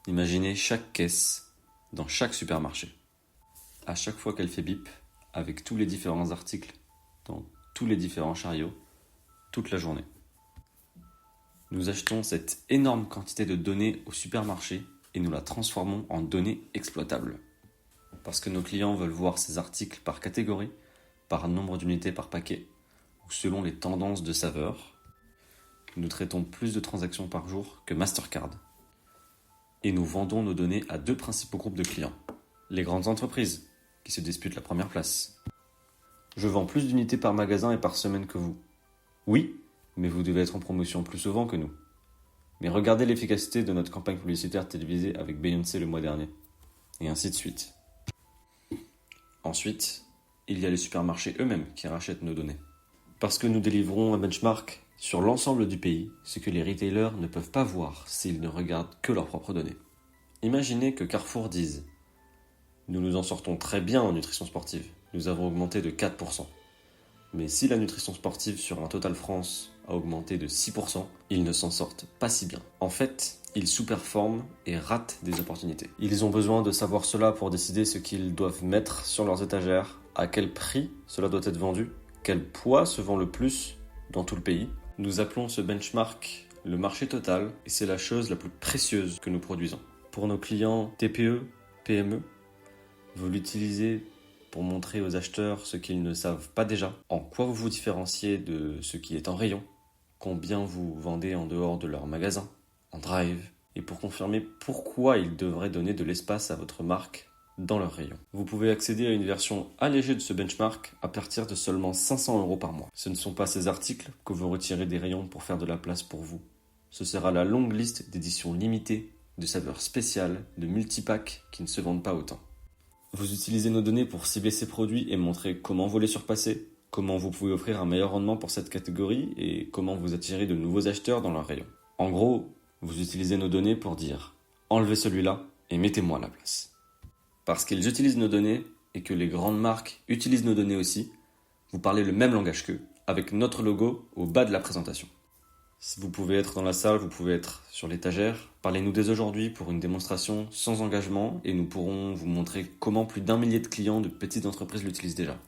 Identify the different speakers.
Speaker 1: Imaginez chaque caisse dans chaque supermarché. À chaque fois qu'elle fait bip, avec tous les différents articles dans tous les différents chariots, toute la journée. Nous achetons cette énorme quantité de données au supermarché et nous la transformons en données exploitables. Parce que nos clients veulent voir ces articles par catégorie, par nombre d'unités par paquet, ou selon les tendances de saveur. Nous traitons plus de transactions par jour que Mastercard. Et nous vendons nos données à deux principaux groupes de clients. Les grandes entreprises, qui se disputent la première place. Je vends plus d'unités par magasin et par semaine que vous. Oui, mais vous devez être en promotion plus souvent que nous. Mais regardez l'efficacité de notre campagne publicitaire télévisée avec Beyoncé le mois dernier. Et ainsi de suite. Ensuite, il y a les supermarchés eux-mêmes qui rachètent nos données. Parce que nous délivrons un benchmark sur l'ensemble du pays, ce que les retailers ne peuvent pas voir s'ils ne regardent que leurs propres données. Imaginez que Carrefour dise « Nous nous en sortons très bien en nutrition sportive, nous avons augmenté de 4%. Mais si la nutrition sportive sur un Total France a augmenté de 6%, ils ne s'en sortent pas si bien. En fait, ils sous-performent et ratent des opportunités. Ils ont besoin de savoir cela pour décider ce qu'ils doivent mettre sur leurs étagères, à quel prix cela doit être vendu, quel poids se vend le plus dans tout le pays. Nous appelons ce benchmark le marché total et c'est la chose la plus précieuse que nous produisons. Pour nos clients TPE, PME, vous l'utilisez pour montrer aux acheteurs ce qu'ils ne savent pas déjà, en quoi vous vous différenciez de ce qui est en rayon, combien vous vendez en dehors de leur magasin, en drive, et pour confirmer pourquoi ils devraient donner de l'espace à votre marque dans leur rayon. Vous pouvez accéder à une version allégée de ce benchmark à partir de seulement 500 € par mois. Ce ne sont pas ces articles que vous retirez des rayons pour faire de la place pour vous. Ce sera la longue liste d'éditions limitées, de saveurs spéciales, de multipacks qui ne se vendent pas autant. Vous utilisez nos données pour cibler ces produits et montrer comment vous les surpassez, comment vous pouvez offrir un meilleur rendement pour cette catégorie et comment vous attirez de nouveaux acheteurs dans leur rayon. En gros, vous utilisez nos données pour dire « enlevez celui-là et mettez-moi à la place ». Parce qu'ils utilisent nos données et que les grandes marques utilisent nos données aussi, vous parlez le même langage qu'eux, avec notre logo au bas de la présentation. Si vous pouvez être dans la salle, vous pouvez être sur l'étagère. Parlez-nous dès aujourd'hui pour une démonstration sans engagement et nous pourrons vous montrer comment plus d'1 millier de clients de petites entreprises l'utilisent déjà.